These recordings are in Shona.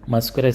Maswera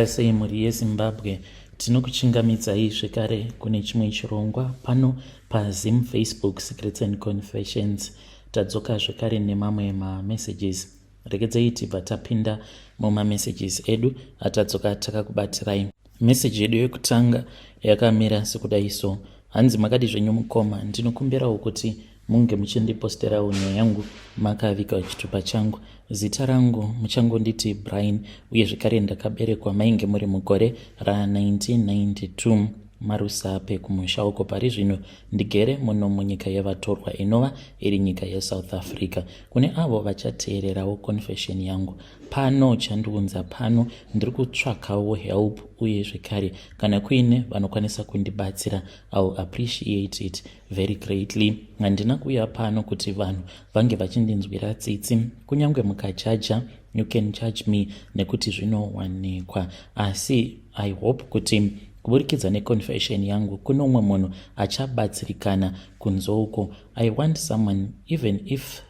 sei mhuri yeZimbabwe. Tinokuchingamidzai zvekare kune chimwe chirongwa pano paZim Facebook Secrets and Confessions. Tadzoka zvekare nemamwe mamessages. Regedzei tibva tapinda mumamessages edu atadzoka takakubatirai. Message yedu yekutanga yakamira sekudai so: hanzi makadi zvenyu mukoma, ndinokumbirawo kuti munge muchindiposterawo nyaya yangu makaviga chitupa changu. Zita rangu muchangonditi Brian, uye zvekare ndakaberekwa mainge muri mugore ra1992 marusape kumusha uko pari zvino ndigere muno munyika yevatorwa inova iri nyika yeSouth Africa. Kune avo vachateererawo confession yangu pano chandiunza pano, ndiri kutsvakawo help, uye zvekare kana kuine vanokwanisa kundibatsira, I'll appreciate it very greatly. Handina kuuya pano kuti vanhu vange vachindinzwira tsitsi, kunyange mukajaja you can judge me nekuti zvinowanikwa, asi I hope kuti kuburikidza neconfession yangu kuno umwe munhu achabatsirikana kunze uko. I want someone, even if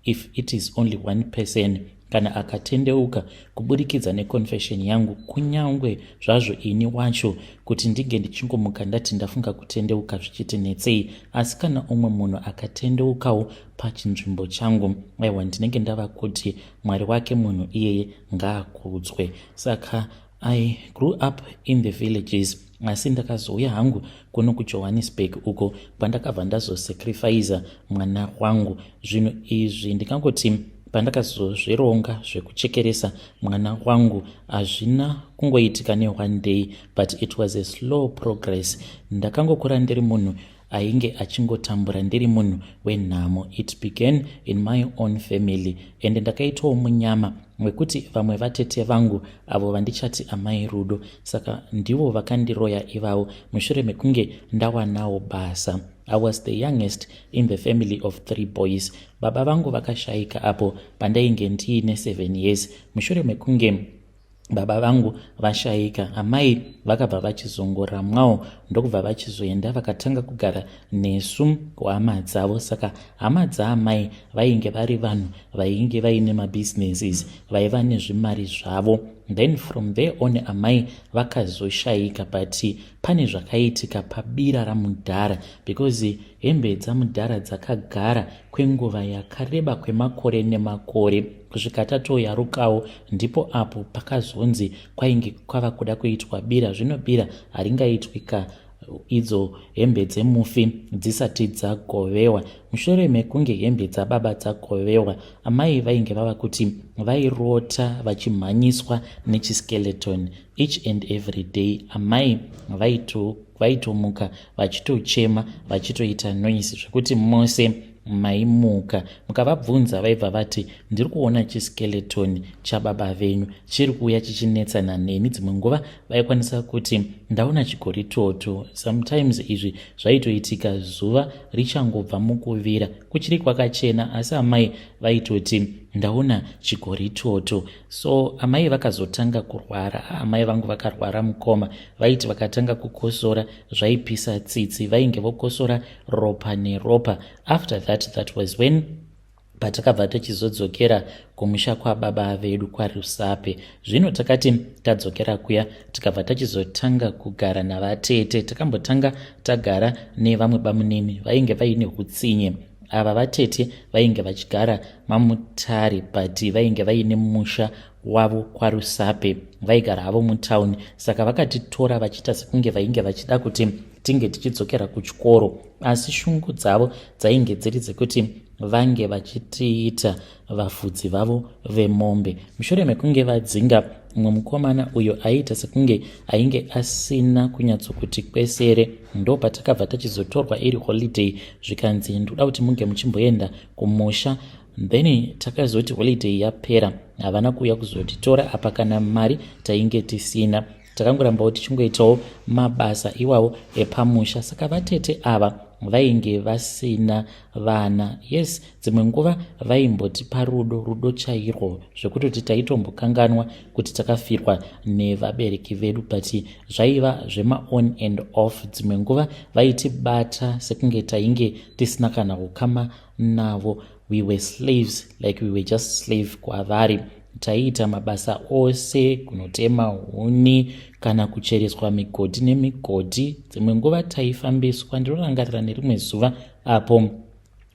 it is only one person, kana akatendeuka kuburikidza neconfession yangu, kunyangwe zvazvo ini wacho kuti ndige ndichingomuka ndati ndafunga kutendeuka zvichitinetsei, asi kana umwe munhu akatendeukawo pachinzvimbo changu, aiwa ndinenge ndava kuti Mwari wake munhu iyeye ngaakudzwe. Saka I grew up in the villages, asi ndakazouya hangu kuno kuJohannesburg uko pandakabva ndazosacrifice mwana wangu. Zvinhu izvi ndingangoti pandakazozvironga zvekuchekeresa mwana wangu hazvina kungoitika one day, but it was a slow progress. Ndakangokura ndiri munhu ainge achingotambura ndiri munhu wenhamo. It began in my own family, and ndakaitawo munyama wekuti vamwe vatete vangu avo vandichati amai rudo, saka ndivo vakandiroya ivavo mushure mekunge ndawanawo basa. I was the youngest in the family of 3 boys. Baba vangu vakashayika apo pandainge ndiine 7 years. Mushure mekunge baba vangu vashayika, amai vakabva vachizongora mwawo ndokubva vachizoenda vakatanga kugara nesu kuhama dzavo. Saka hama dzaamai vainge vari vanhu vainge vaine mabusinesses, vaiva nezvimari zvavo. Then from there on amai vakazoshayika, but pane zvakaitika pabira ramudhara, because hembe dzamudhara dzakagara kwenguva yakareba kwemakore nemakore, kusvika tatoyarukawo ndipo apo pakazonzi kwainge kwava kuda kuitwa bira. Zvino bira haringaitwika idzo hembe dzemufi dzisati dzagovewa. Mushure mekunge hembe dzababa dzagovewa, amai vainge vava kuti vairota vachimhanyiswa nechiskeleton each and every day. Amai vaitomuka vachitochema vachitoita noise zvekuti mose maimuka mukavabvunza vaibva vati ndiri kuona chiskeleton chababa venyu chiri kuuya chichinetsana neni. Dzimwe nguva vaikwanisa kuti ndaona chigoritoto. Sometimes izvi zvaitoitika zuva richangobva mukuvira kuchiri kwakachena, asi amai vaitoti ndaona chigoritoto. So amai vakazotanga kurwara. Amai vangu vakarwara mukoma, vaiti vakatanga kukosora zvaipisa tsitsi, vainge vokosora ropa neropa. After that was when patakabva tichizodzokera kumusha kwababa vedu kwaRusape. Zvino takati tadzokera kuya tikabva tachizotanga kugara navatete. Takambotanga tagara nevamwe bamunini vainge vaine hutsinye. Ava vatete vainge vachigara mamutare, but vainge vaine musha wavo kwaRusape, vaigara havo mutauni. Saka vakatitora vachita sekunge vainge vachida kuti tinge tichidzokera kuchikoro, asi shungu dzavo dzainge dziri dzekuti vange vachitiita vafudzi vavo vemombe. Mushure mekunge vadzinga mumwe mukomana uyo aiita sekunge ainge asina kunyatsokuti kwesere, ndo patakabva tachizotorwa iri holiday zvikanzi ndoda kuti munge muchimboenda kumusha. Then takazoti holiday yapera havana kuuya kuzotitora apa kana mari tainge tisina. Takangorambawo tichingoitawo mabasa iwawo epamusha. Saka vatete ava vainge vasina vana. Yes, dzimwe nguva vaimbotipa rudo chairwo zvekutoti taitombokanganwa kuti takafirwa nevabereki vedu, but zvaiva zvema on and off. Dzimwe nguva vaitibata sekunge tainge tisina kana ukama navo. We were slaves, like we were just slave kwavari. taiita mabasa ose, kunotema huni kana kuchereswa migodhi nemigodhi. Dzimwe nguva taifambiswa, ndinorangarira nerimwe zuva apo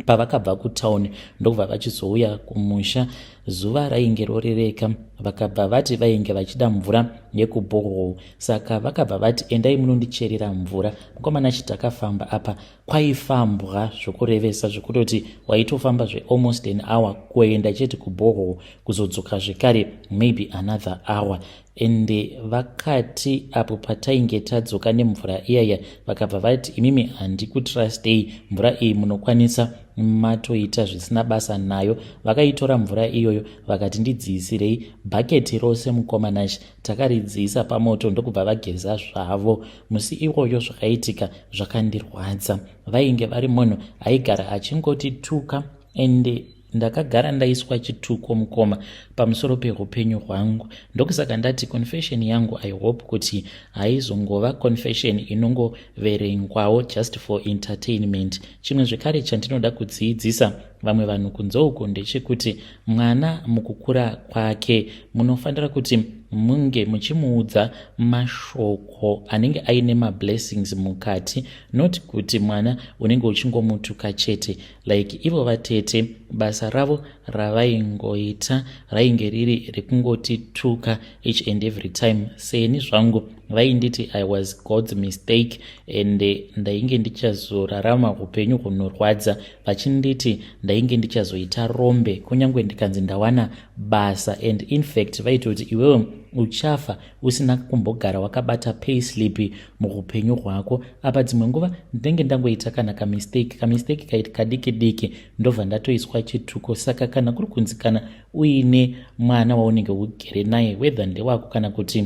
pavakabva kutauni ndokubva vachizouya kumusha. Zuva rainge rorereka, vakabva vati vainge vachida mvura yekuborehole, saka vakabva vati endai munondicherera mvura. Mukomana chitakafamba apa kwaifambwa zvokurevesa zvekutoti waitofamba almost an hour kuenda chete kuborehole kuzodzoka zvekare maybe another hour. Ende vakati apo patainge tadzoka nemvura iyaya vakabva vati imimi handikutrustei, mvura iyi munokwanisa matoita zvisina basa nayo. Vakaitora mvura iyoyo vakati ndidziisirei bhaketi rose mukomanashi, takaridziisa pamoto ndokubva vageza zvavo. Musi iwoyo zvakaitika zvakandirwadza. Vainge vari munhu aigara achingotituka, ende ndakagara ndaiswa chituko mukoma pamusoro peupenyu hwangu. Ndokusaka ndati confession yangu I hope kuti haizongova confession inongoverengwawo just for entertainment. Chimwe zvekare chandinoda kudzidzisa vamwe vanhu kunze uku ndechekuti mwana mukukura kwake munofanira kuti munge muchimuudza mashoko anenge aine mablessings mukati, not kuti mwana unenge uchingomutuka chete. Like ivo vatete basa ravo ravaingoita rainge riri rekungotituka each and every time. Seni zvangu vainditi I was God's mistake, and ndainge ndichazorarama upenyu hunorwadza, vachinditi ndainge ndichazoita rombe kunyange ndikanzi ndawana basa. And in fact vaitoti iwewe uchafa usina kumbogara wakabata payslip muupenyu hwako. Apa dzimwe nguva ndenge ndangoita kana kamistake kadiki diki ndobva ndatoiswa chituko. Saka kana kuri kunzi kana uine mwana waunenge ugere naye, whether ndewako kana kuti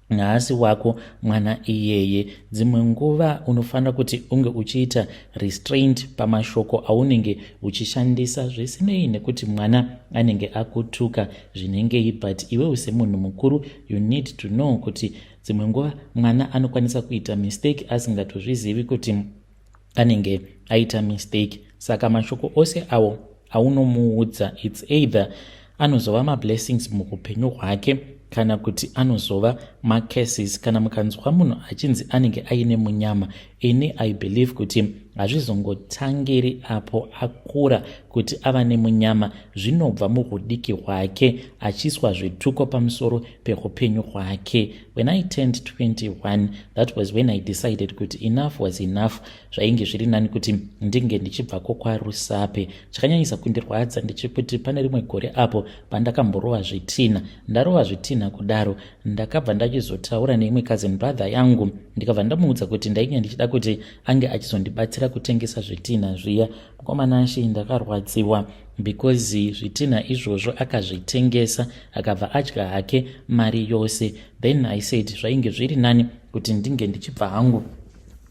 nhasi wako mwana iyeye, dzimwe nguva unofanira kuti unge uchiita restraint pamashoko aunenge uchishandisa, zvisinei nekuti mwana anenge akutuka zvinengei. But iwe semunhu mukuru you need to know kuti dzimwe nguva mwana anokwanisa kuita mistake asingatozvizivi kuti anenge aita mistake. Saka mashoko ose awo aunomuudza, it's either anozova mablessings muupenyu hwake kana kuti anozova macases. Kana mukanzwa munhu achinzi anenge aine munyama, ini I believe kuti hazvizongotangiri apo akura kuti ava nemunyama, zvinobva muhudiki hwake achiswa zvituko pamusoro peupenyu hwake. When I turned 21, that was when I decided kuti enough was enough. Zvainge zviri nani kuti ndinge ndichibvako kwaRusape. Chakanyanyisa kundirwadza ndechekuti pane rimwe gore apo pandakamborova zvitina. Ndarova zvitina kudaro, ndakabva ndachizotaura neimwe cousin brother yangu, ndikabva ndamuudza kuti ndainge ndichida kuti ange achizondibatsira kutengesa zvitina zviya. Mukomanashi ndakarwadziwa because zvitina izvozvo akazvitengesa akabva adya hake mari yose. Then I said zvainge zviri nani kuti ndinge ndichibva hangu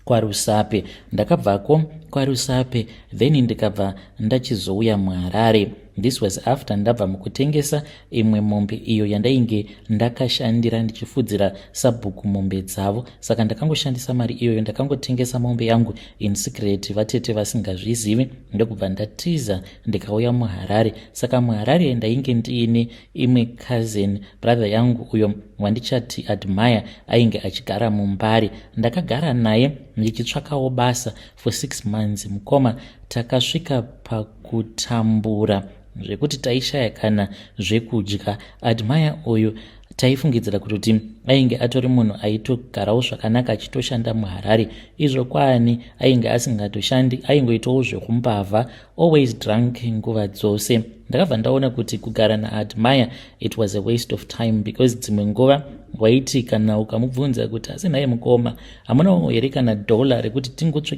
kwaRusape. Ndakabvako kwaRusape then ndikabva ndachizouya muHarare. This was after ndabva mukutengesa imwe mombe iyo yandainge ndakashandira ndichifudzira sabhuku mombe dzavo. Saka ndakangoshandisa mari iyoyo ndakangotengesa mombe yangu in secret, vatete vasingazvizivi, ndokubva ndatiza ndikauya muHarare. Saka muHarare ndainge ndiine imwe cousin brother yangu uyo wandichati admire ainge achigara muMbare. Ndakagara naye ndichitsvakawo basa for 6 months. Mukoma takasvika pakutambura zvekuti taishaya kana zvekudya. Admire uyu taifungidzira kuti ainge atori munhu aitogarawo zvakanaka achitoshanda muHarare. Izvo kwaani ainge asingatoshandi, aingoitawo zvekumbavha, always drunk nguva dzose. Ndakabva ndaona kuti kugara naAdmire it was a waste of time, because dzimwe nguva waiti kana ukamubvunza kuti asi naye mukoma hamunawo here kana $1 rekuti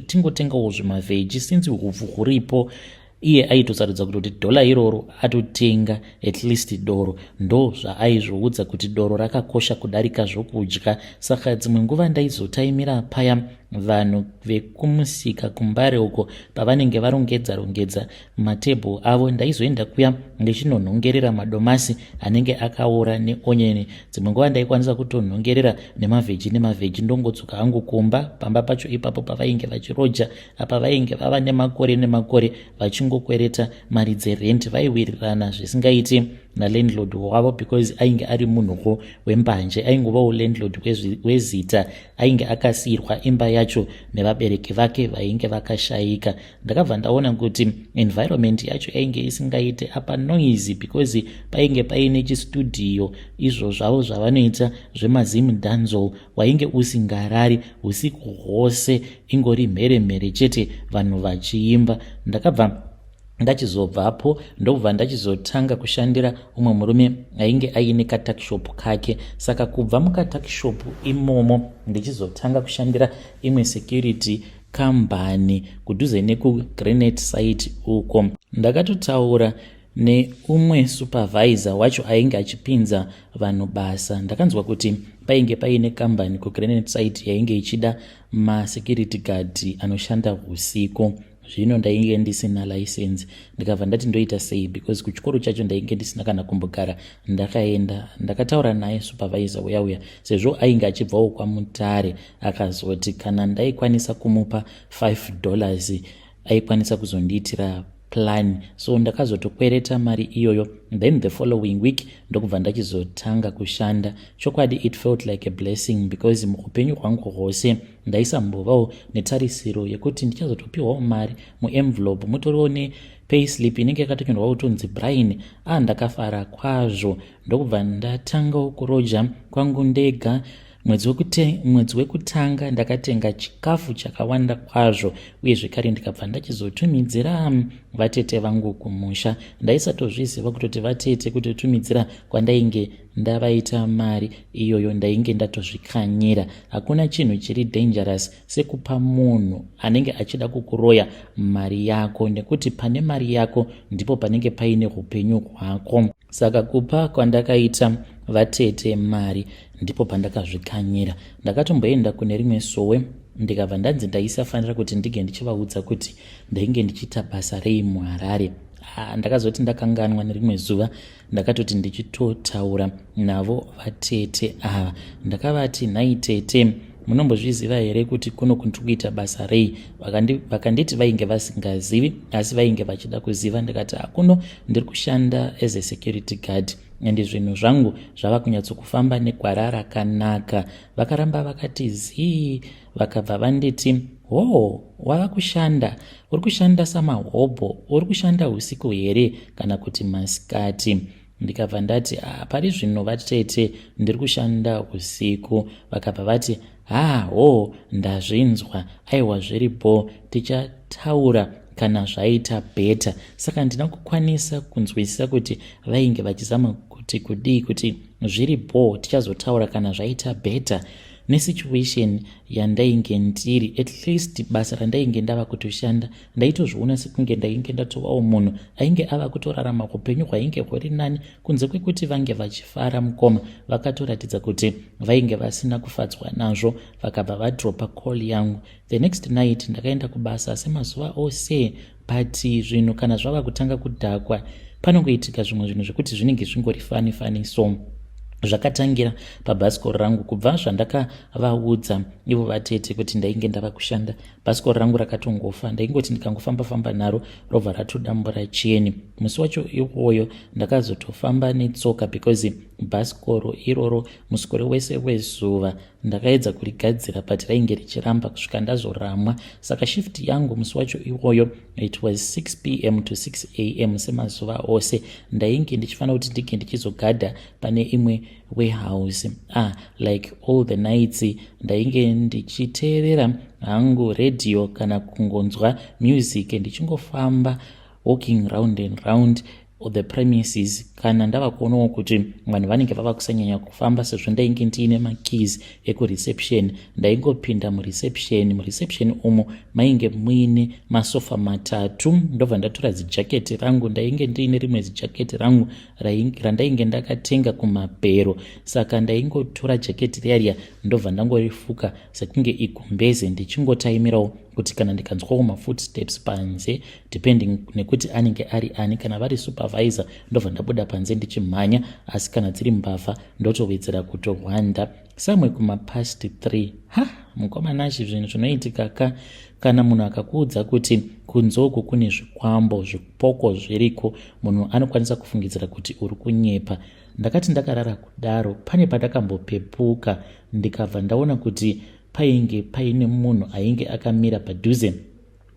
tingotengawo zvimavheji since huvhu huripo, iye aitosarudza kuti $1 iroro atotenga at least doro. Ndo zvaaizvoudza kuti doro rakakosha kudarika zvokudya. Saka dzimwe nguva ndaizotaimira paya vanhu vekumusika kumbare uko pavanenge varongedza matebhuru avo, ndaizoenda kuya ndichinonhongerera madomasi anenge akaora neonyeni. Dzimwe nguva ndaikwanisa kutonhongerera nemavheji ndongotsuka hangu kumba pamba pacho ipapo pavainge vachiroja, apa vainge vava nemakore vachingokwereta mari dzerenti. Vaiwirirana zvisingaiti nalandlord wavo because ainge ari munhuwo wembanje, aingovawo landlord wezita, ainge akasiyirwa imba yacho nevabereki vake vainge vakashayika. Ndakabva ndaona kuti environment yacho ainge isingaite apa noisy because painge paine chistudio izvo zvavo zvavanoita zvemazimu dancehall, wainge usingarari usiku hwose, ingori mheremhere chete vanhu vachiimba. Ndakabva ndachizobvapo ndobva ndachizotanga kushandira umwe murume ainge aine katakishop kake. Saka kubva mukatakishop imomo ndichizotanga kushandira imwe security kambani kudhuze nekugranite site uko. Ndakatotaura neumwe supervisor wacho ainge achipinza vanhu basa. Ndakanzwa kuti painge paine kambani kugranite site yainge ichida masecurity guard anoshanda usiku. Zvino ndainge ndisina license. Ndikabva ndati ndoita sei because kuchikoro chacho ndainge ndisina kana kumbogara. Ndakaenda ndakataura naye supervisor uya sezvo ainge achibvawo kwaMutare, akazoti kana ndaikwanisa kumupa $5 aikwanisa kuzondiitira plan. So ndakazotokwereta mari iyoyo. Then the following week ndokubva ndachizotanga kushanda. Chokwadi it felt like a blessing because muupenyu hwangu hwose ndaisambovawo netarisiro yekuti ndichazotopiwawo mari muenvelope mutoriwo nepayslip inenge yakatonyorwa kutonzi Brian. Ndakafara kwazvo. Ndokubva ndatangawo kuroja kwangu ndega. Mwedzi wekutanga ndakatenga chikafu chakawanda kwazvo, uye zvekare ndikabva ndachizotumidzira vatete vangu kumusha. Ndaisatozviziva kutoti vatete kutotumidzira kwandainge ndavaita mari iyoyo, ndainge ndatozvikanyira. Hakuna chinhu chiri dangerous sekupa munhu anenge achida kukuroya mari yako, nekuti pane mari yako ndipo panenge paine upenyu hwako. Saka kupa kwandakaita vatete mari ndipo pandakazvikanyira. Ndakatomboenda kune rimwe sowe ndikabva ndanzi ndaisafanira kuti ndige ndichivaudza kuti ndainge ndichiita basa rei muHarare. Ndakazoti ndakanganwa nerimwe zuva ndakatoti ndichitotaura navo vatete ava. Ndakavati nhai tete, munombozviziva here kuti kuno kundikuita basa rei? Vakanditi vainge vasingazivi asi vainge vachida kuziva. Ndikati kuno ndiri kushanda as a security guard ende zvinhu zvangu zvava kunyatsokufamba negwara rakanaka. Vakaramba vakati zii, vakabva vanditi wava kushanda, uri kushanda samahobho, uri kushanda usiku here kana kuti masikati? Ndikabva ndati pari zvino vatete ndiri kushanda usiku. Vakabva vati ndazvinzwa, aiwa zviripo, tichataura kana zvaita bheta. Saka ndina kukwanisa kunzwisisa kuti vainge vachizama kuti kudii, kuti zviripo tichazotaura kana zvaita bheta nesituation yandainge ndiri. At least basa randainge ndava kutoshanda ndaitozviona sekunge ndainge ndatovawo munhu ainge ava kutorarama upenyu hwainge huri nani, kunze kwekuti vange vachifara mukoma. Vakatoratidza kuti vainge vasina kufadzwa nazvo, vakabva vadropa call yangu. The next night ndakaenda kubasa semazuva ose, but zvinhu kana zvava kutanga kudhakwa panongoitika zvimwe zvinhu zvekuti zvinenge zvingori fani. So zvakatangira pabhasikoro rangu. Kubva zvandakavaudza ivo vatete kuti ndainge ndava kushanda, bhasikoro rangu rakatongofa. Ndaingoti ndikangofamba naro robva ratodambura cheni. Musi wacho iwoyo ndakazotofamba netsoka because bhasikoro iroro musikore wese wezuva ndakaedza kurigadzira but rainge richiramba kusvika ndazoramwa. Saka shift yangu musi wacho iwoyo it was 6 p.m. to 6 a.m. semazuva ose. Ndainge ndichifanira kuti ndige ndichizogadha pane imwe warehouse. Like all the nights ndainge ndichiteerera hangu radio kana kungonzwa music ndichingofamba walking round and round the premises kana ndava kuonawo kuti vanhu vanenge vava kusanyanya kufamba sezvo ndainge ndiine makeys ekureception ndaingopinda mureception umo mainge muine masofa matatu ndobva ndatora zijaketi rangu ndainge ndiine rimwe zijaketi rangu randainge ndakatenga kumabhero saka ndaingotora jaketi riya ndobva ndangorifuka sekunge igumbeze ndichingotaimirawo kuti kana ndikanzwawo mafootsteps panze depending nekuti anenge ari ani kana vari supervisor ndobva ndabuda panze ndichimhanya asi kana dziri mbavha ndotowedzera kutohwanda samwe kumapast 3 mukomanashi zvinhu zvinoitika kana munhu akakuudza kuti kunzoku kune zvikwambo zvipoko zviriko munhu anokwanisa kufungidzira kuti uri kunyepa. Ndakati ndakarara kudaro pane pandakambopepuka ndikabva ndaona kuti painge paine munhu ainge akamira padhuze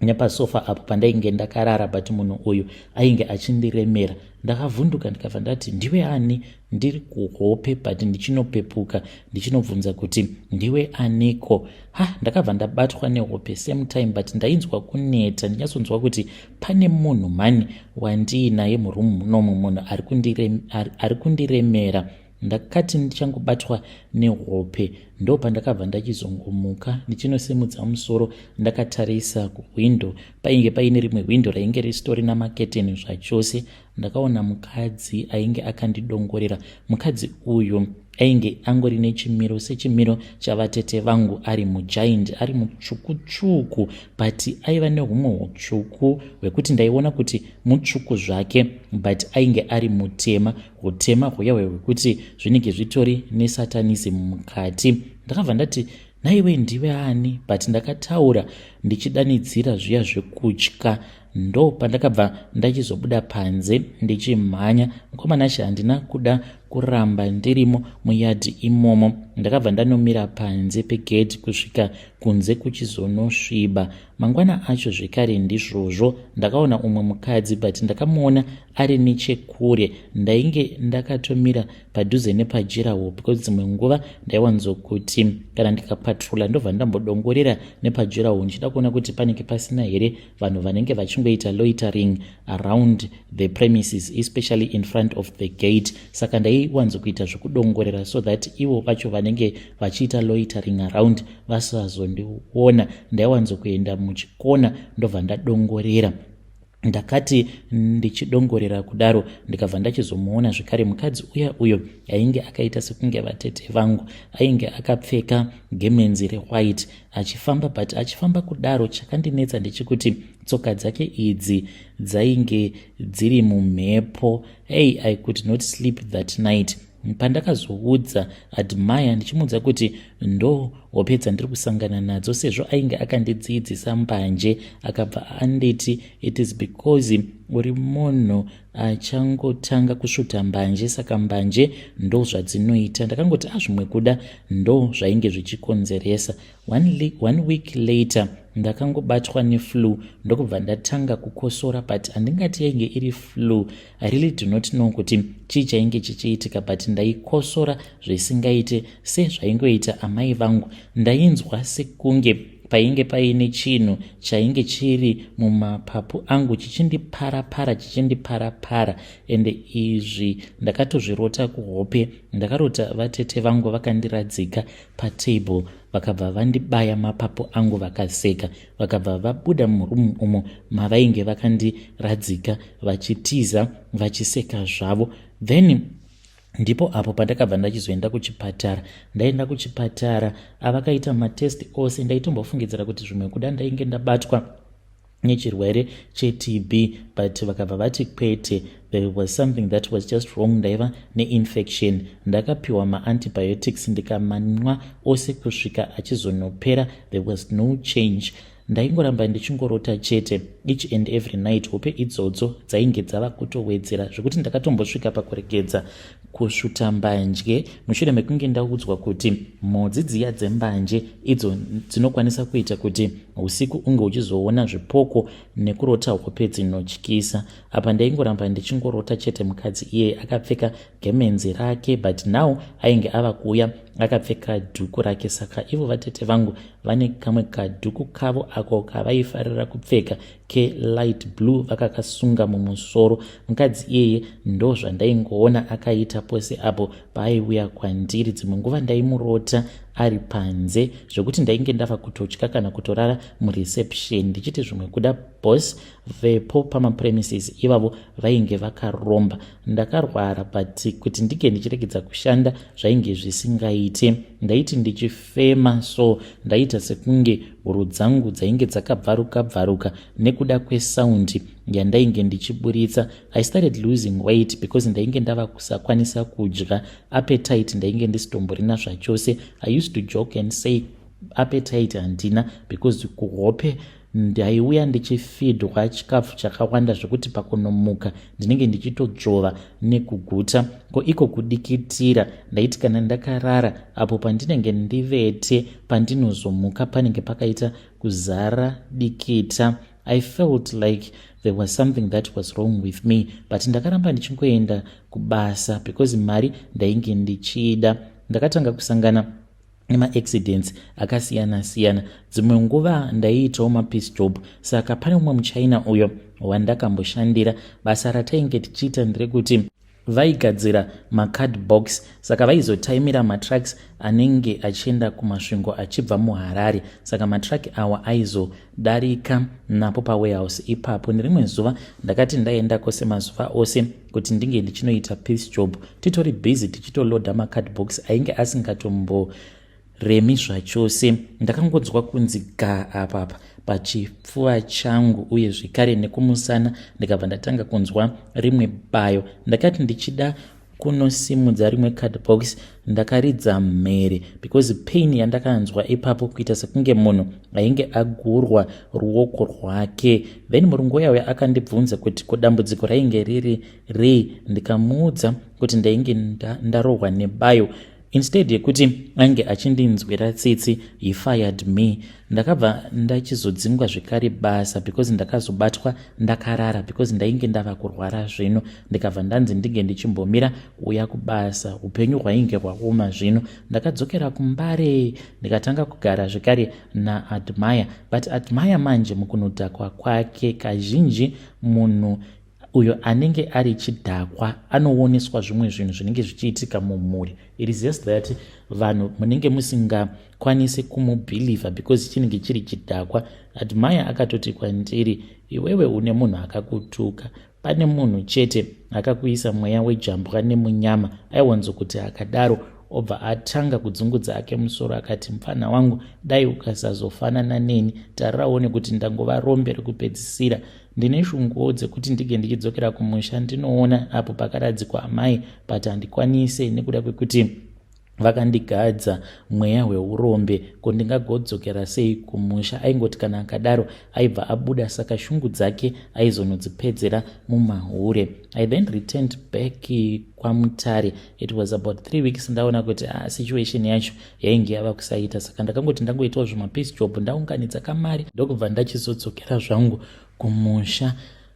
nepasofa apo pandainge ndakarara but munhu uyu ainge achindiremera. Ndakavhunduka ndikabva ndati ndiwe ani, ndiri kuhope but ndichinopepuka ndichinobvunza kuti ndiwe aniko. Ndakabva ndabatwa nehope same time but ndainzwa kuneta ndinyatsonzwa kuti pane munhu mani wandiinaye murumu munomu, munhu ari kundiremera. Ndakati ndichangobatwa nehope ndo pandakabva ndachizongomuka ndichinosimudza musoro ndakatarisa kuwindo. Painge paine rimwe windo rainge ristori namaketeni zvachose. Ndakaona mukadzi ainge akandidongorera. Mukadzi uyu ainge angori nechimiro sechimiro chavatete vangu, ari mugiant, ari mutsvuku but aiva nehumwe hutsvuku hwekuti ndaiona kuti mutsvuku zvake but ainge ari mutema, hutema huyahwe hwekuti zvinenge zvitori nesatanism mukati. Ndakabva ndati naiwe ndiwe ani, but ndakataura ndichidanidzira zviya zvekutya. Ndo pandakabva ndachizobuda panze ndichimhanya. Mukomanashi handina kuda kuramba ndirimo muyadhi imomo. Ndakabva ndanomira panze pegedhi kusvika kunze kuchizonosviba. Mangwana acho zvekare ndizvozvo ndakaona umwe mukadzi but ndakamuona ari nechekure. Ndainge ndakatomira padhuze nepajirawo because dzimwe nguva ndaiwanzokuti kana ndikapatrola ndobva ndambodongorera nepajirawo ndichida kuona kuti panenge pasina here vanhu vanenge vachingoita loitering around the premises especially in front of the gate. Saka ndaiwanzokuita zvekudongorera so that ivo vacho vanenge vachiita loitering around vasazondiona. Ndaiwanzokuenda muchikona ndobva ndadongorera. Ndakati ndichidongorera kudaro ndikabva ndachizomuona zvekare mukadzi uyo ainge akaita sekunge vatete vangu. Ainge akapfeka gemenzi rewhite achifamba but achifamba kudaro chakandinetsa ndechekuti tsoka dzake idzi dzainge dziri mumhepo. I could not sleep that night. Pandakazoudza admire ndichimudza kuti ndo hope dzandiri kusangana nadzo sezvo ainge akandidzidzisa mbanje akabva anditi it is because uri munhu achangotanga kusvuta mbanje saka mbanje ndo zvadzinoita. Ndakangoti zvimwe kuda ndo zvainge zvichikonzeresa. One week later ndakangobatwa neflu ndokubva ndatanga kukosora but handingati yainge iri flu. I really do not know kuti chii chainge chichiitika but ndaikosora zvisingaite sezvaingoita amai vangu. Ndainzwa sekunge painge paine chinhu chainge chiri mumapapu angu chichindiparapara ende izvi ndakatozvirota kuhope. Ndakarota vatete vangu vakandiradzika patable vakabva vandibaya mapapu angu vakaseka, vakabva vabuda murumu umo mavainge vakandiradzika vachitiza vachiseka zvavo. Then ndipo apo pandakabva ndachizoenda kuchipatara. Ndaenda kuchipatara avakaita matest ose. Ndaitombofungidzira kuti zvimwe kuda ndainge ndabatwa nechirwere cheTB but vakabva vati kwete, there was something that was just wrong. Ndaiva neinfection. Ndakapiwa maantibiotics ndikamanwa ose kusvika achizonopera. There was no change. Ndaingoramba ndichingorota chete each and every night. Hope idzodzo dzainge dzava kutowedzera zvekuti ndakatombosvika pakuregedza kusvuta mbanje mushure mekunge ndaudzwa kuti modzi dziya dzembanje idzo dzinokwanisa kuita kuti usiku unge uchizoona zvipoko nekurota hope dzinotyisa. Apa ndaingoramba ndichingorota chete. Mukadzi iye akapfeka gemenzi rake but now ainge ava kuuya akapfeka dhuku rake. Saka ivo vatete vangu vane kamwe kadhuku kavo ako kavaifarira kupfeka kelight blue vakakasunga mumusoro. Mukadzi iyeye ndo zvandaingoona akaita pose apo paaiuya kwandiri. Dzimwe nguva ndaimurota ari panze zvokuti ndainge ndava kutotya kana kutorara mureception ndichiti zvimwe kuda boss vepo pamapremises ivavo vainge vakaromba. Ndakarwara but kuti ndige ndichiregedza kushanda zvainge zvisingaite. Ndaiti ndichifema so ndaita sekunge huro dzangu dzainge dzakabvaruka nekuda kwesaundi yandainge ndichiburitsa. I started losing weight because ndainge ndava kusakwanisa kudya. Appetite ndainge ndisitomborina zvachose. I used to joke and say appetite handina because kuhope ndaiuya ndichifidwa chikafu chakawanda zvokuti pakunomuka ndinenge ndichitojova nekuguta. Ko iko kudikitira ndaiti kana ndakarara apo pandinenge ndivete pandinozomuka panenge pakaita kuzara dikita. I felt like there was something that was wrong with me, but ndakaramba ndichingoenda kubasa because mari ndainge ndichida. Ndakatanga kusangana nemaaccidents akasiyana-siyana. Dzimwe nguva ndaiitawo mapiece job, saka pane umwe muchina uyo wandakamboshandira. Basa ratainge tichiita nderekuti vaigadzira macardbox, saka vaizotaimira matracks anenge achienda kumasvingo achibva muHarare. Saka matrack awa aizodarika napo pawarehouse ipapo. Nerimwe zuva ndakati ndaenda kose mazuva ose kuti ndinge ndichinoita piece job, titori busy tichitoloda macardbox ainge asingatomboremi zvachose. Ndakangodzwa kunzi ga apapa pachipfuva changu uye zvekare nekumusana ndikabva ndatanga kunzwa rimwe bayo. Ndakati ndichida kunosimudza rimwe cardbox ndakaridza mhere because pain yandakanzwa ipapo kuita sekunge munhu ainge agurwa ruoko rwake. Then murungu uya akandibvunza kuti kodambudziko rainge riri rei. Ndikamuudza kuti ndainge ndarohwa nebayo. Instead yekuti ainge achindinzwira tsitsi, he fired me. Ndakabva ndachizodzingwa zvekare basa because ndakazobatwa ndakarara because ndainge ndava kurwara zvino. Ndikabva ndanzi ndinge ndichimbomira uya kubasa. Upenyu hwainge hwaoma zvino. Ndakadzokera kumbare ndikatanga kugara zvekare naAdmire, but Admire manje mukunodhakwa kwake kazhinji munhu uyo anenge ari chidhakwa anooneswa zvimwe zvinhu zvinenge zvichiitika mumhuri. It is just that vanhu munenge musingakwanisi kumubhilivha because chinenge chiri chidhakwa. Admire akatoti kwandiri, iwewe une munhu akakutuka, pane munhu chete akakuisa mweya wejambwa nemunyama. Aiwanzo kuti akadaro obva atanga kudzungudza ake musoro akati, mufana wangu, dai ukasazofanana neni, tariraone kuti ndangova rombe rekupedzisira. Ndine shunguo dzekuti ndige ndichidzokera kumusha ndinoona apo pakaradzikwa amai, but handikwanise nekuda kwekuti vakandigadza mweya weurombe. Ko ndingagodzokera sei kumusha? Aingoti kana akadaro aibva abuda, saka shungu dzake aizonodzipedzera mumahure. I then returned back kwaMutare. It was about 3 weeks. Ndaona kuti situation yacho yainge yava kusaita, saka ndakangoti ndangoitawo zvimapiece job ndaunganidza kamari ndokubva ndachizodzokera zvangu kumusha.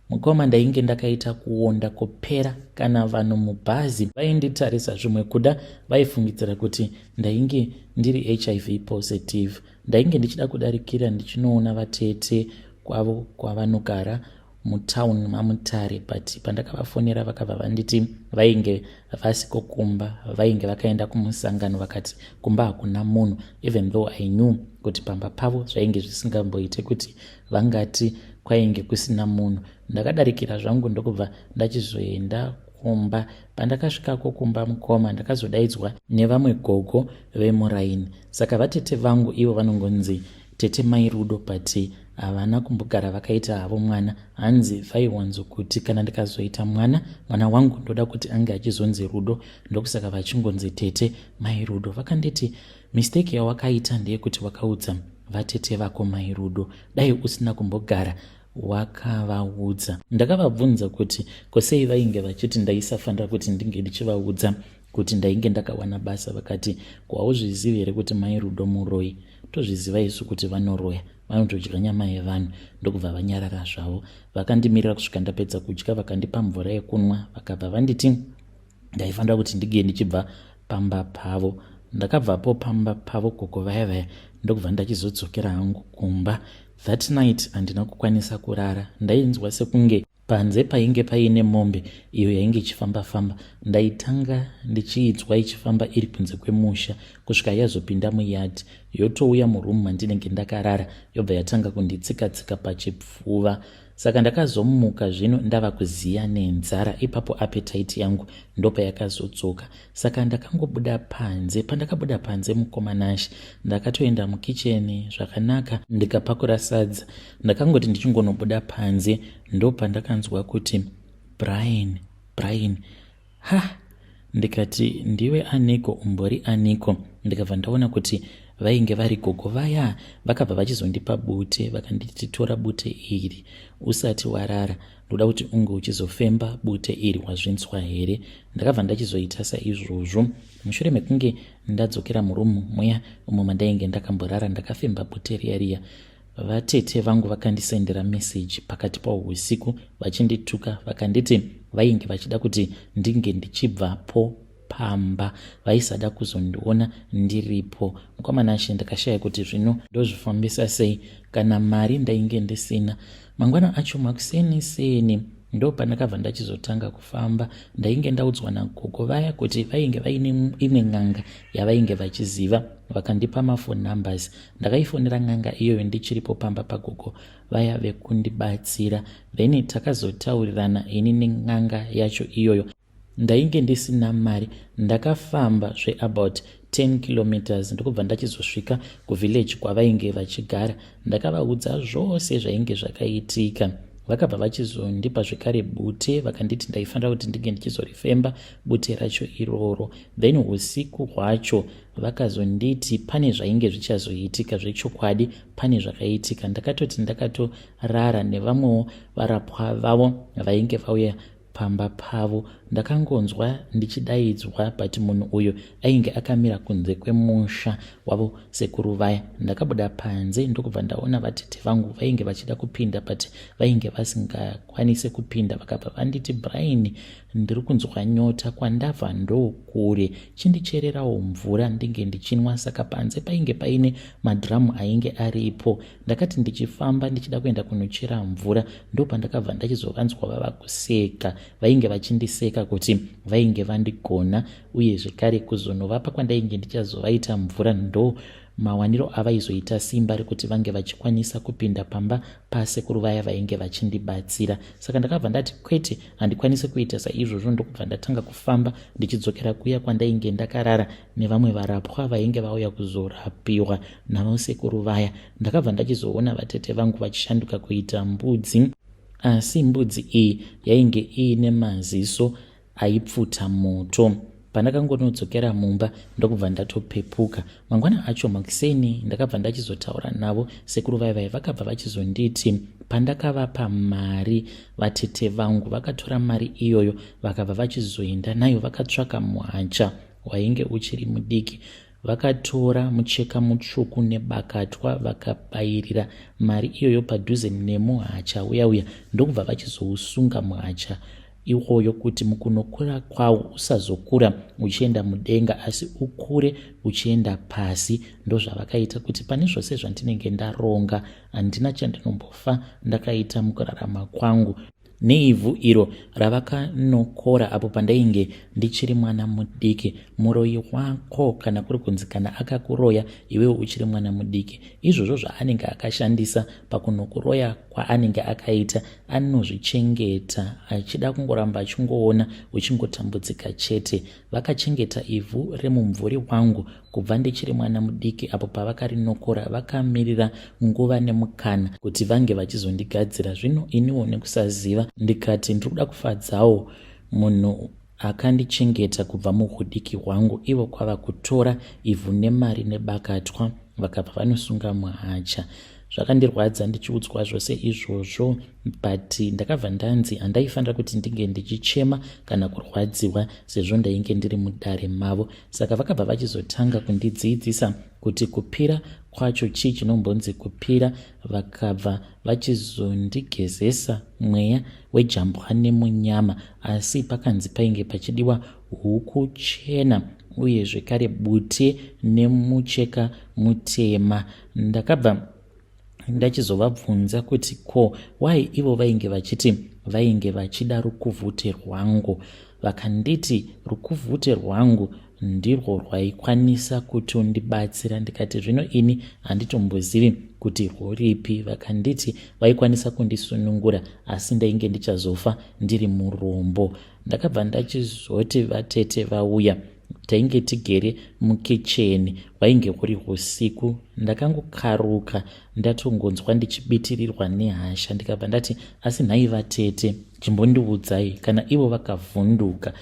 Mukoma ndainge ndakaita kuonda kopera. Kana vanhu mubhazi vainditarisa zvimwe kuda vaifungidzira kuti ndainge ndiri HIV positive. Ndainge ndichida kudarikira ndichinoona vatete kwavo kwavanogara mutauni maMutare, but pandakavafonera vakabva vanditi vainge vasiko kumba, vainge vakaenda kumusangano, vakati kumba hakuna munhu, even though I knew kuti pamba pavo zvainge zvisingamboite kuti vangati kwainge kusina munhu. Ndakadarikira zvangu ndokubva ndachizoenda kumba. Pandakasvikako kumba Mukoma ndakazodaidzwa nevamwe gogo vemuraini. Saka vatete vangu ivo vanongonzi tete Mairudo, but havana kumbogara vakaita havo mwana. Hanzi vaiwanzo kuti kana ndikazoita mwana wangu ndoda kuti ange achizonzi Rudo, ndokusaka vachingonzi tete Mairudo. Vakanditi mistake yawakaita ndeyekuti wakaudza vatete vako Mairudo, dai usina kumbogara wakavaudza. Ndakavabvunza kuti kosei vainge vachiti ndaisafanira kuti ndinge ndichivaudza kuti ndainge ndakawana basa. Vakati kwauzvizivi here kuti Mairudo muroi? Tozviziva isu kuti vanoroya, vanotodya nyama yevanhu. Ndokubva vanyarara zvavo. Vakandimirira kusvika ndapedza kudya, vakandipa mvura yekunwa, vakabva vanditi ndaifanira kuti ndige ndichibva pamba pavo. Ndakabvapo pamba pavo koko vaya ndokubva ndachizodzokera hangu kumba. That night handina kukwanisa kurara. Ndainzwa sekunge panze painge paine mombe iyo yainge ichifamba-famba. Ndaitanga ndichiidzwa ichifamba iri kunze kwemusha kusvika yazopinda muyadhi yotouya murumu mandinenge ndakarara yobva yatanga kunditsika-tsika pachipfuva. Saka ndakazomuka zvino ndava kuziya nenzara. Ipapo appetite yangu ndopayakazodzoka. Saka ndakangobuda panze. Pandakabuda panze mukomanashi ndakatoenda mukicheni zvakanaka ndikapakura sadza. Ndakangoti ndichingonobuda panze ndopandakanzwa kuti Brian. Ndikati ndiwe aniko, umbori aniko? Ndikabva ndaona kuti vainge vari gogo vaya vakabva vachizondipa bute, vakanditi tora bute iri usati warara, ndoda kuti unge uchizofemba bute iri, wazvinzwa here? Ndakabva ndachizoita saizvozvo. Mushure mekunge ndadzokera murumu muya umo mandainge ndakamborara ndakafemba bute riya, vatete vangu vakandisendera meseji pakati pausiku vachindituka, vakanditi vainge vachida kuti ndinge ndichibvapo pamba, vaisada kuzondiona ndiripo. Mukomanashi ndakashaya kuti zvino ndozvifambisa sei kana mari ndainge ndisina. Mangwana acho makuseni ndo pandakabva ndachizotanga kufamba. Ndainge ndaudzwa nagogo vaya kuti vainge vaine imwe n'anga yavainge vachiziva, vakandipa mafoni numbers. Ndakaifonera n'anga iyoyo ndichiripo pamba pagogo vaya vekundibatsira, then takazotaurirana ini nen'anga yacho iyoyo. Ndainge ndisina mari, ndakafamba about 10 kilometers ndokubva ndachizosvika kuvillage kwavainge vachigara. Ndakavaudza zvose zvainge zvakaitika. Vakabva vachizondipa zvekare bute, vakanditi ndaifanira kuti ndinge ndichizorifemba bute racho iroro. Then usiku hwacho vakazonditi pane zvainge zvichazoitika zvechokwadi, pane zvakaitika. Ndakatoti ndakatorara nevamwewo varapwa vavo vainge vauya pamba pavo. Ndakangonzwa ndichidaidzwa but munhu uyo ainge akamira kunze kwemusha wavo sekuru vaya. Ndakabuda panze ndokubva ndaona vatete vangu vainge vachida kupinda but vainge vasingakwanise kupinda. Vakabva vanditi, Brian, ndiri kunzwa nyota, kwandabva ndokure, chindichererawo mvura ndinge ndichinwa. Saka panze painge paine madhiramu ainge aripo. Ndakati ndichifamba ndichida kuenda kunochera mvura ndopandakabva ndachizovanzwa vava kuseka. Vainge vachindiseka kuti vainge vandigona, uye zvekare kuzonovapa kwandainge ndichazovaita mvura ndo mawaniro avaizoita simba rekuti vange vachikwanisa kupinda pamba pasekuru vaya vainge vachindibatsira. Saka ndakabva ndati kwete, handikwanisi kuita saizvozvo. Ndokubva ndatanga kufamba ndichidzokera kuya kwandainge ndakarara nevamwe varapwa vainge vauya kuzorapiwa navo sekuru vaya. Ndakabva ndachizoona vatete vangu vachishanduka kuita mbudzi, asi mbudzi iyi yainge iine maziso aipfuta moto. Pandakangonodzokera mumba ndokubva ndatopepuka. Mangwana acho makuseni ndakabva ndachizotaura navo sekuru vaya vakabva vachizonditi pandakavapa mari vatete vangu vakatora mari iyoyo vakabva vachizoenda nayo vakatsvaka muhacha wainge uchiri mudiki. Vakatora mucheka mutsvuku nebakatwa vakabayirira mari iyoyo padhuze nemuhacha uya ndokubva vachizousunga muhacha iwoyo kuti mukunokura kwawo usazokura uchienda mudenga asi ukure uchienda pasi. Ndozvavakaita kuti pane zvose zvandinenge ndaronga handina chandinombofa ndakaita mukurarama kwangu. Neivhu iro ravakanokora apo pandainge ndichiri mwana mudiki. Muroyi wako kana kuri kunzi kana akakuroya iwewe uchiri mwana mudiki, izvozvo zvaanenge akashandisa pakunokuroya kwaanenge akaita anozvichengeta achida kungoramba achingoona uchingotambudzika chete. Vakachengeta ivhu remumvuri wangu kubva ndichiri mwana mudiki. Apo pavakarinokora vakamirira nguva nemukana kuti vange vachizondigadzira. Zvino iniwo nekusaziva ndikati ndikuda kufadzawo munhu akandichengeta kubva muhudiki hwangu. Ivo kwava kutora ivhu nemari nebakatwa vakabva vanosunga muhacha. Zvakandirwadza ndichiudzwa zvose izvozvo, but ndakabva ndanzi handaifanira kuti ndinge ndichichema kana kurwadziwa sezvo ndainge ndiri mudare mavo. Saka vakabva vachizotanga kundidzidzisa kuti kupira kwacho chii chinombonzi kupira. Vakabva vachizondigezesa mweya wejambwa nemunyama, asi pakanzi painge pachidiwa huku chena uye zvekare bute nemucheka mutema. Ndakabva ndachizovabvunza kuti ko wai ivo vainge vachiti vainge vachida rukuvhute rwangu. Vakanditi rukuvhute rwangu ndirwo rwaikwanisa kutondibatsira. Ndikati zvino ini handitombozivi kuti rwuripi. Vakanditi vaikwanisa kundisunungura asi ndainge ndichazofa ndiri murombo. Ndakabva ndachizoti vatete vauya, tainge tigere mukicheni, wainge uri usiku. Ndakangokaruka ndatongonzwa ndichibitirirwa nehasha. Ndikabva ndati asi nhai vatete, chimbondiudzai. Kana ivo vakavhunduka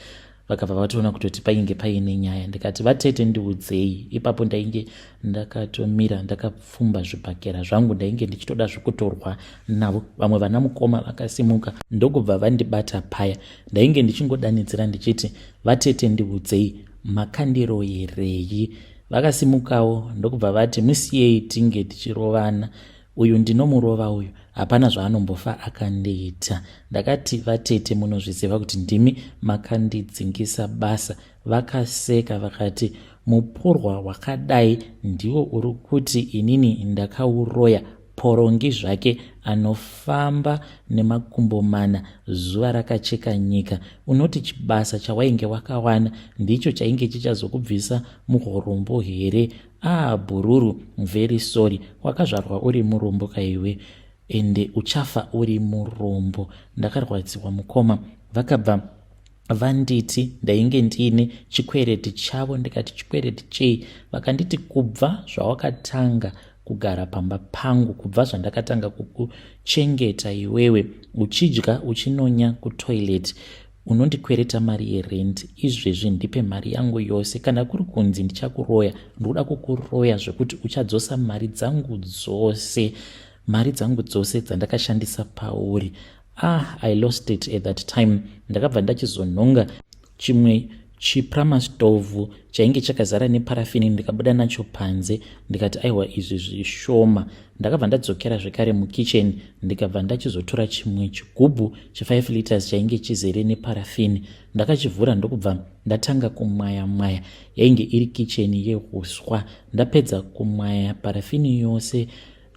vakabva vatoona kutoti painge paine nyaya. Ndikati vatete ndiudzei. Ipapo ndainge ndakatomira ndakapfumba zvibhakera zvangu, ndainge ndichitoda zvokutorwa navo. Vamwe vana mukoma vakasimuka ndokubva vandibata paya. Ndainge ndichingodanidzira ndichiti vatete ndiudzei, makandiroyerei? Vakasimukawo ndokubva vati musiyei tinge tichirovana, uyu ndinomurova uyu, hapana zvaanombofa akandiita. Ndakati vatete munozviziva kuti ndimi makandidzingisa basa. Vakaseka vakati mupurwa wakadai ndiwo uri kuti inini ndakauroya, porongi zvake anofamba nemakumbo mana zuva rakacheka nyika. Unoti chibasa chawainge wakawana ndicho chainge chichazokubvisa muhorombo here? Bhururu, very sorry, wakazvarwa uri murombo kaiwe, ende uchafa uri murombo. Ndakarwadziwa mukoma. Vakabva vanditi ndainge ndiine chikwereti chavo. Ndikati chikwereti chei? Vakanditi kubva zvawakatanga kugara pamba pangu, kubva zvandakatanga kukuchengeta iwewe, uchidya uchinonya kutoilet, unondikwereta mari yerent. Izvezvi ndipe mari yangu yose. Kana kuri kunzi ndichakuroya, ndoda kukuroya zvekuti uchadzosa mari dzangu dzose dzandakashandisa pauri. I lost it at that time. Ndakabva ndachizonhonga chimwe chipramastovhu chainge chakazara neparafini, ndikabuda nacho panze. Ndikati aiwa izvi zvishoma. Ndakabva ndadzokera zvekare mukicheni, ndikabva ndachizotora chimwe chigubhu che5 liters chainge chizere neparafini. Ndakachivhura ndokubva ndatanga kumwaya-mwaya. Yainge iri kicheni yehuswa. Ndapedza kumwaya parafini yose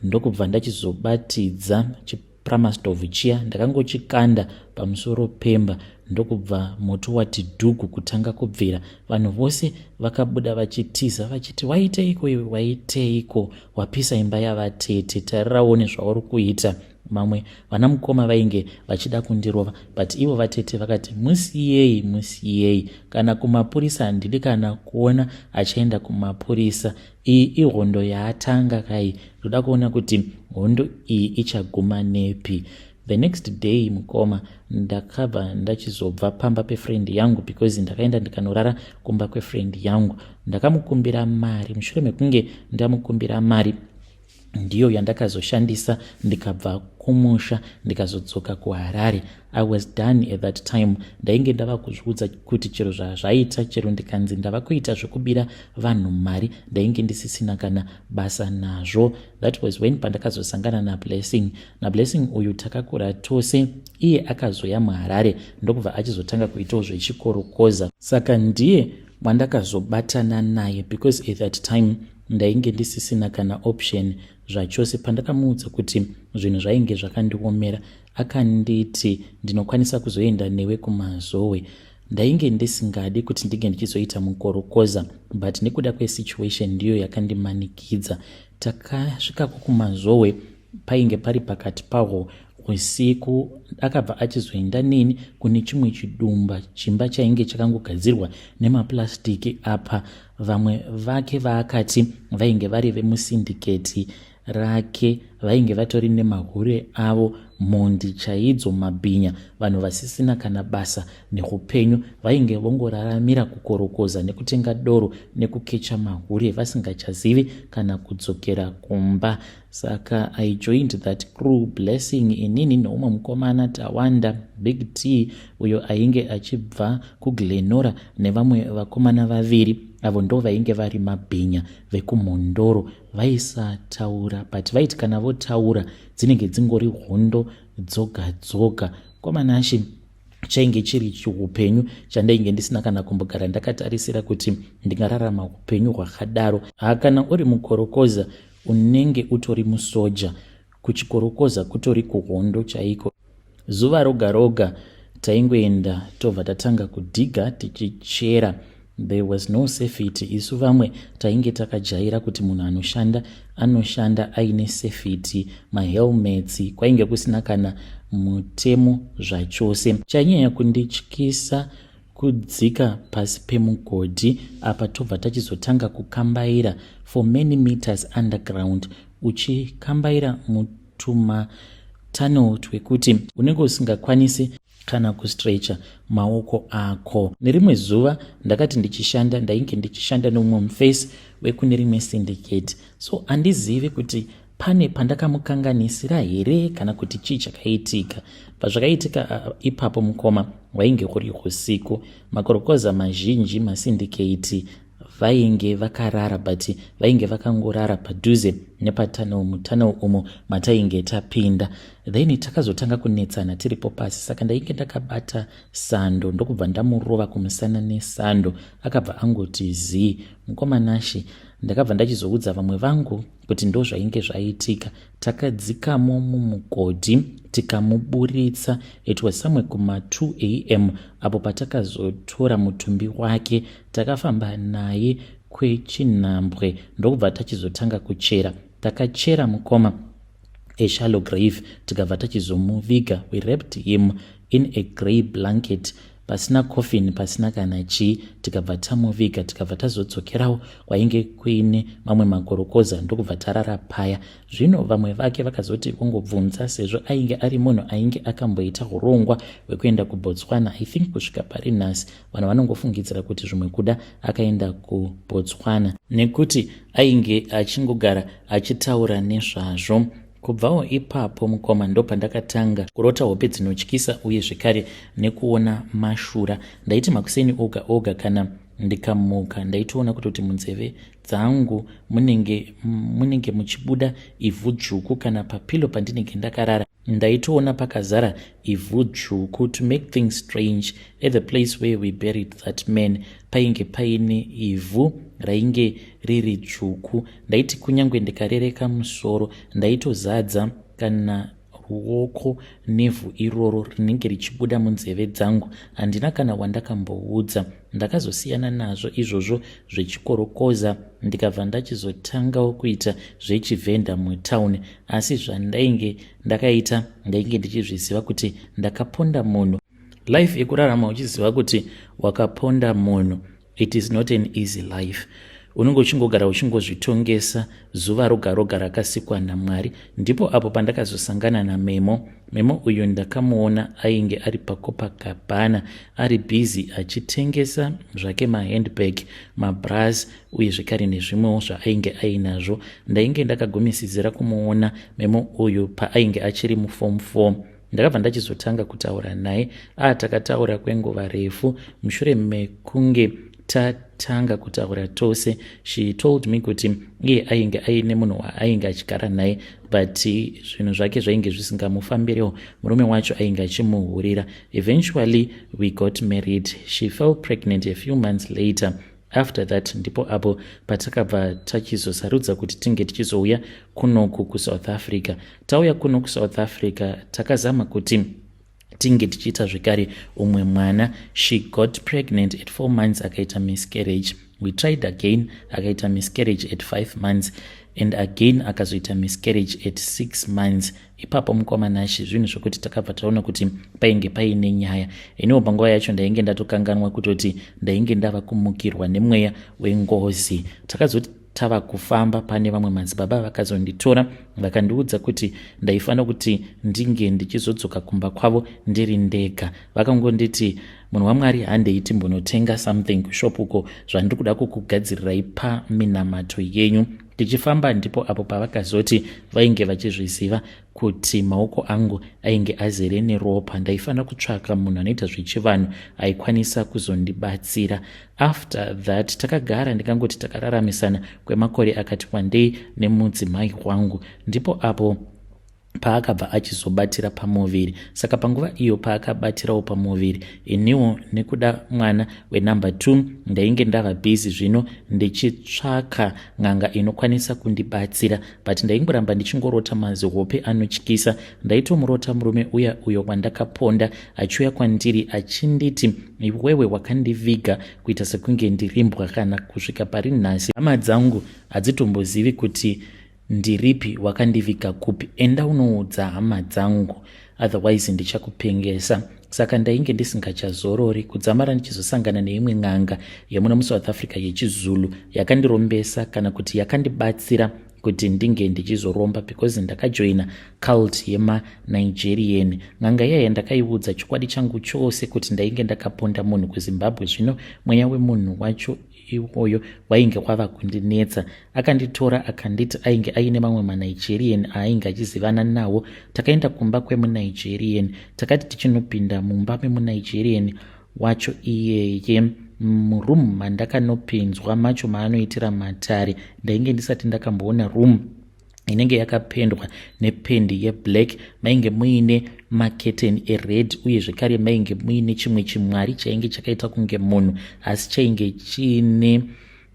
ndokubva ndachizobatidza chipramastovhu chiya. Ndakangochikanda pamusoro pemba ndokubva moto wati dhugu kutanga kubvira. Vanhu vose vakabuda vachitiza vachiti waiteiko iwe, waiteiko? Wapisa imba yavatete, tariraone zvauri kuita. Mamwe vana mukoma vainge vachida kundirova, but ivo vatete vakati musiyei, kana kumapurisa handidi kana kuona achaenda kumapurisa. Iyi ihondo yaatanga kai, ndoda kuona kuti hondo iyi ichaguma nepi. The next day mukoma ndakabva ndachizobva pamba pefriend yangu, because ndakaenda ndikanorara kumba kwefriend yangu. Ndakamukumbira mari. Mushure mekunge ndamukumbira mari, ndiyo yandakazoshandisa ndikabva kumusha ndikazodzoka kuHarare. I was done at that time. Ndainge ndava kuzviudza kuti chero zvazvaita, chero ndikanzi ndava kuita zvokubira vanhu mari, ndainge ndisisina kana basa nazvo. That was when pandakazosangana naBlessing uyu takakura tose. Iye akazoya muHarare ndokubva achizotanga kuitawo zvechikorokoza. Saka ndiye wandakazobatana naye, because at that time ndainge ndisisina kana option zvachose. Pandakamuudza kuti zvinhu zvainge zvakandiomera, akanditi ndinokwanisa kuzoenda newe kumazowe. Ndainge ndisingadi kuti ndige ndichizoita mukorokoza, but nekuda kwesituation ndiyo yakandimanikidza. Takasvika kumazowe, painge pari pakati paho usiku. Akabva achizoenda neni kune chimwe chidumba, chimba chainge chakangogadzirwa nemaplastiki apa. Vamwe vake vaakati vainge vari vemusindiketi rake, vainge vatori nemahure avo, mhondi chaidzo, mabhinya, vanhu vasisina kana basa neupenyu. Vainge vongoraramira kukorokoza nekutenga doro nekukecha mahure, vasingachazivi kana kudzokera kumba. Saka I joined that crew. Blessing, inini neumwe mukomana Tawanda, Big T uyo ainge achibva kuGlenora, nevamwe vakomana vaviri avo ndo vainge vari mabhinya vekumhondoro. Vaisataura, but vaiti kana votaura dzinenge dzingori hondo dzoga. Kwamanashi chainge chiri chiupenyu chandainge ndisina kana kumbogara ndakatarisira kuti ndingararama upenyu hwakadaro. Kana uri mukorokoza unenge utori musoja, kuchikorokoza kutori kuhondo chaiko. Zuva roga roga taingoenda tobva tatanga kudhiga tichichera. There was no safety. Isu vamwe tainge takajaira kuti munhu anoshanda aine safety, mahelmets, kwainge kusina kana mutemo zvachose. Chainyanya kundityisa kudzika pasi pemugodhi apa tobva tachizotanga kukambaira for many meters underground, uchikambaira mutuma-tunnel twekuti unenge usingakwanisi kana kustretcha maoko ako. Nerimwe zuva ndakati ndainge ndichishanda nomumwe muface wekune rimwe syndicate, so handizivi kuti pane pandakamukanganisira here kana kuti chii chakaitika. Pazvakaitika ipapo mukoma wainge uri usiku. Makorokoza mazhinji masyndicate vainge vakarara, but vainge vakangorara padhuze nepatunnel, mutunnel umo matainge tapinda. Then takazotanga kunetsana tiripo pasi, saka ndainge ndakabata sando ndokubva ndamurova kumusana nesando. Akabva angoti zii. Mukomanashi ndakabva ndachizoudza vamwe vangu kuti ndo zvainge zvaitika. Takadzikamo mumugodhi tikamuburitsa. It was somewhere kuma 2 AM apo patakazotora mutumbi wake takafamba naye kwechinhambwe ndokubva tachizotanga kuchera. Takachera mukoma a shallow grave tikabva tachizomuviga. We wrapped him in a grey blanket, pasina coffin, pasina kana chii. Tikabva tamuviga tikabva tazodzokerawo kwainge kuine mamwe makorokoza ndokubva tarara paya. Zvino vamwe vake vakazoti ungobvunza, sezvo ainge ari munhu ainge akamboita urongwa hwekuenda kuBotswana. I think kusvika pari nhasi vanhu vanongofungidzira kuti zvimwe kuda akaenda kuBotswana nekuti ainge achingogara achitaura nezvazvo. Kubvawo ipapo mukoma ndo pandakatanga kurota hope dzinotyisa uye zvekare nekuona mashura. Ndaiti makuseni oga oga kana ndikamuka ndaitoona kuti munzeve dzangu munenge muchibuda ivhu dzvuku, kana papilo pandinenge ndakarara ndaitoona pakazara ivhu dzvuku. To make things strange, at the place where we buried that man painge paine ivhu rainge riri dzvuku. Ndaiti kunyange ndikarereka musoro ndaitozadza kana ruoko nevhu iroro rinenge richibuda munzeve dzangu. Handina kana wandakamboudza. Ndakazosiyana nazvo izvozvo zvechikorokoza ndikabva ndachizotangawo kuita zvechivhenda mutauni, asi zvandainge ndakaita ndainge ndichizviziva kuti ndakaponda munhu. Life yekurarama uchiziva kuti wakaponda munhu, it is not an easy life. Unenge uchingogara uchingozvitongesa zuva roga roga rakasikwa naMwari. Ndipo apo pandakazosangana naMemo. Memo uyu ndakamuona ainge ari paCopacabana ari busy achitengesa zvake mahandbag, mabras uye zvekare nezvimwewo zvaainge ainazvo. Ndainge ndakagumisizira kumuona Memo uyu paainge achiri muform 4. Ndakabva ndachizotanga kutaura naye. Takataura kwenguva refu. Mushure mekunge tatanga kutaura tose, she told me kuti iye ainge aine munhu waainge achigara naye, but zvinhu zvake zvainge zvisingamufambiriwo. Murume wacho ainge achimuhurira. Eventually we got married. She fell pregnant a few months later. After that ndipo apo patakabva tachizosarudza kuti tinge tichizouya kunoku kuSouth Africa. Tauya kuno kuSouth Africa takazama kuti tinge tichiita zvekare umwe mwana. She got pregnant at 4 months akaita miscarriage. We tried again, akaita miscarriage at 5 months, and again akazoita miscarriage at 6 months. Ipapo mukomanashi zvinhu zvokuti takabva taona kuti painge paine nyaya. Eniwo panguva yacho ndainge ndatokanganwa kutoti ndainge ndava kumukirwa nemweya wengozi. Takazoti tava kufamba pane vamwe madzibaba vakazonditora vakandiudza kuti ndaifanira kuti ndinge ndichizodzoka kumba kwavo ndiri ndega. Vakangonditi munhu waMwari handeiti mbonotenga something kushop uko zvandiri kuda kukugadzirirai paminamato yenyu. Tichifamba ndipo apo pavakazoti vainge vachizviziva kuti maoko angu ainge azere neropa. Ndaifanira kutsvaka munhu anoita zvechivanhu aikwanisa kuzondibatsira. After that takagara ndikangoti takararamisana kwemakore akati wandei nemudzimai wangu. Ndipo apo paakabva achizobatira pamuviri. Saka panguva iyo paakabatirawo pamuviri, iniwo nekuda mwana wenumber 2 ndainge ndava bhizi zvino ndichitsvaka n'anga inokwanisa kundibatsira, but ndaingoramba ndichingorota mazihope anotyisa. Ndaitomurota murume uyo wandakaponda achiuya kwandiri achinditi, iwewe wakandiviga kuita sekunge ndirimbwa kana kusvika pari nhasi hama dzangu hadzitombozivi kuti ndiripi wakandiviga kupi. Enda unoudza hama dzangu, otherwise ndichakupengesa. Saka ndainge ndisingachazorori kudzamara ndichizosangana neimwe n'anga yemuna muSouth Africa yechizulu yakandirombesa kana kuti yakandibatsira kuti ndinge ndichizoromba, because ndakajoina cult yema-Nigerian. N'anga yaya ndakaiudza chokwadi changu chose kuti ndainge ndakaponda munhu kuZimbabwe. Zvino mweya wemunhu wacho iwoyo wainge wava kundinetsa. Akanditora akanditi ainge aine mamwe maNigerian ainge achizivana nawo. Takaenda kumba kwemuNigerian, takati tichinopinda mumba memuNigerian wacho iyeye murumu mandakanopinzwa macho maanoitira matare, ndainge ndisati ndakamboona room inenge yakapendwa nependi yeblack. Mainge muine maketeni ered uye zvekare mainge muine chimwe chimwari chainge chakaita kunge munhu asi chainge chiine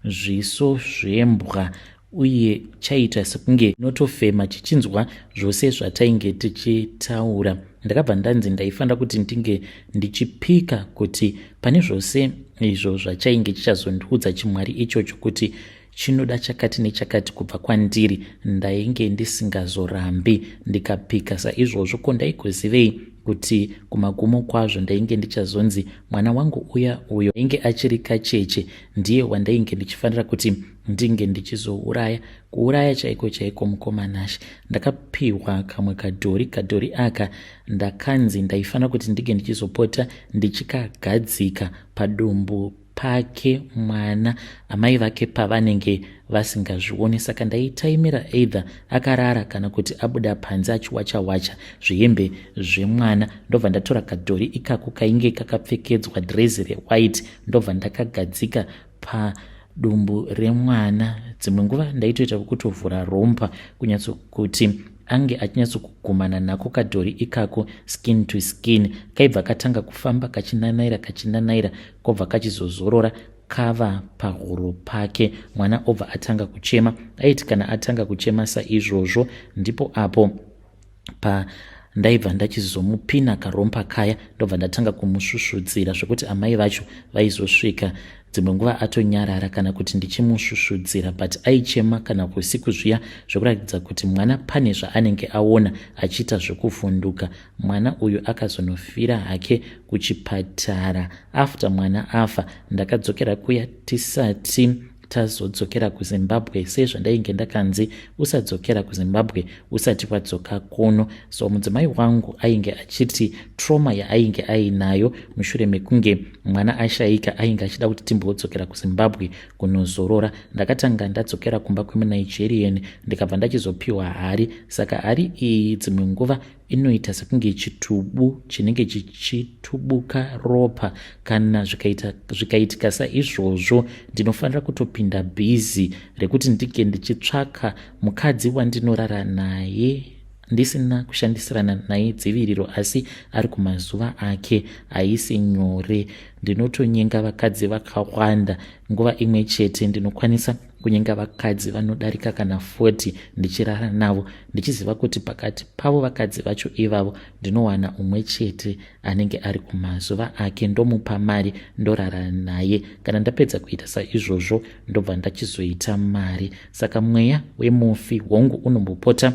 zviso zvembwa uye chaita sekunge notofema chichinzwa zvose zvatainge tichitaura. Ndakabva ndanzi ndaifanira kuti ndinge ndichipika kuti pane zvose izvo zvachainge chichazondiudza chimwari ichocho kuti chinoda chakati nechakati kubva kwandiri, ndainge ndisingazorambi ndikapika saizvozvo. Ko ndaigozivei kuti kumagumo kwazvo ndainge ndichazonzi mwana wangu uyo ainge achiri kacheche ndiye wandainge ndichifanira kuti ndinge ndichizouraya, kuuraya chaiko mukomanashi. Ndakapiwa kamwe kadhori aka ndakanzi ndaifanira kuti ndinge ndichizopota ndichikagadzika padumbu pake mwana amai vake pavanenge vasingazvioni. Saka ndaitaimira either akarara kana kuti abuda panze achiwacha zvihembe zvemwana. Ndobva ndatora kadhori ikako kainge kakapfekedzwa dhirezi rewhite, ndobva ndakagadzika padumbu remwana. Dzimwe nguva ndaitoita kutovhura rompa kunyatsokuti ange achinyatsokugumana nako kadhori ikako skin to skin. Kaibva katanga kufamba kachinanaira kobva kachizozorora kava pahuro pake. Mwana obva atanga kuchema. Aiti kana atanga kuchema saizvozvo ndipo apo ndaibva ndachizomupina karompa kaya, ndobva ndatanga kumusvusvudzira zvekuti amai vacho vaizosvika dzimwe nguva atonyarara kana kuti ndichimusvusvudzira, but aichema kana usiku zviya zvekuratidza kuti mwana pane zvaanenge aona achiita zvekuvhunduka. Mwana uyu akazonofira hake kuchipatara. After mwana afa ndakadzokera kuya tisati tazodzokera kuZimbabwe, sezvandainge ndakanzi usadzokera kuZimbabwe usati wadzoka kuno. So mudzimai wangu ainge achiti trauma yaainge ainayo mushure mekunge mwana ashaika ainge achida kuti timbodzokera kuZimbabwe kunozorora. Ndakatanga ndadzokera kumba kwemuNigerian ndikabva ndachizopiwa hari. Saka hari iyi dzimwe nguva inoita sekunge chitubu chinenge chichitubuka ropa. Kana zvikaitika saizvozvo ndinofanira kutopinda bhizi rekuti ndinge ndichitsvaka mukadzi wandinorara naye ndisina kushandisirana naye dziviriro asi ari kumazuva ake haisi nyore. Ndinotonyenga vakadzi vakawanda nguva imwe chete. Ndinokwanisa kunyenga vakadzi vanodarika kana 40 ndichirara navo, ndichiziva kuti pakati pavo vakadzi vacho ivavo ndinowana umwe chete anenge ari kumazuva ake, ndomupa mari ndorara naye. Kana ndapedza kuita saizvozvo ndobva ndachizoita mari. Saka mweya wemufi hongu unombopota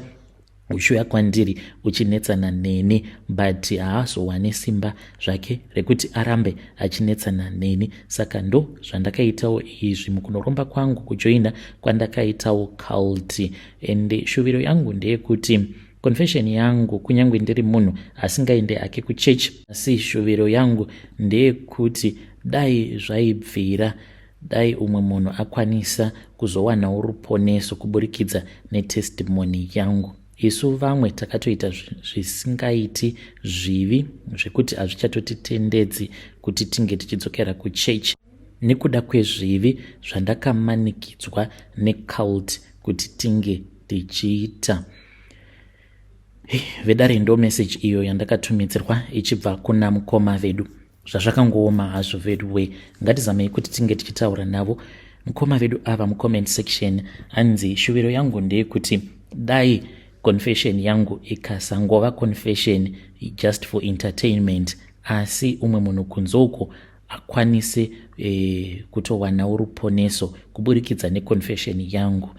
uchiuya kwandiri uchinetsana neni, but haazowani simba zvake rekuti arambe achinetsana neni. Saka ndo zvandakaitawo izvi mukunoromba kwangu kujoina kwandakaitawo cult. And shuviro yangu ndeyekuti confession yangu kunyange ndiri munhu asingaende ake kuchechi, asi shuviro yangu ndeyekuti dai zvaibvira, dai umwe munhu akwanisa kuzowanawo ruponeso kuburikidza netestimony yangu. Isu vamwe takatoita zvisingaiti zvivi zvekuti hazvichatotitendedzi kuti tinge tichidzokera kuchechi nekuda kwezvivi zvandakamanikidzwa necult kuti tinge tichiita. vedare ndo meseji iyo yandakatumidzirwa ichibva kuna mukoma vedu. Zvazvakangooma hazvo vedu we, ngatizamei kuti tinge tichitaura navo mukoma vedu ava mucomment section. Hanzi shuviro yangu ndeyekuti dai confession yangu ikasangova confession just for entertainment, asi umwe munhu kunzoko akwanise kutowanawo ruponeso kuburikidza neconfession yangu.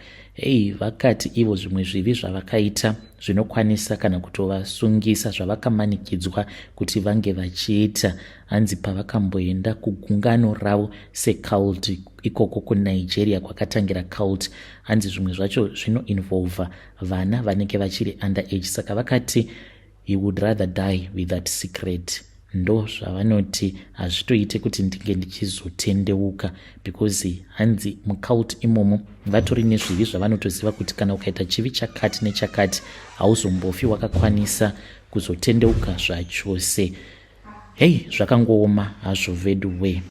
Vakati ivo zvimwe zvivi zvavakaita zvinokwanisa kana kutovasungisa zvavakamanikidzwa kuti vange vachiita. Hanzi pavakamboenda kugungano ravo secult ikoko kuNigeria kwakatangira cult, hanzi zvimwe zvacho zvinoinvolva vana vanenge vachiri underage, saka vakati he would rather die with that secret. Ndo zvavanoti hazvitoite kuti ndinge ndichizotendeuka, because hanzi mucult imomo vatori nezvivi zvavanotoziva kuti kana ukaita chivi chakati nechakati hauzombofi wakakwanisa kuzotendeuka zvachose. Zvakangooma hazvo vedu we.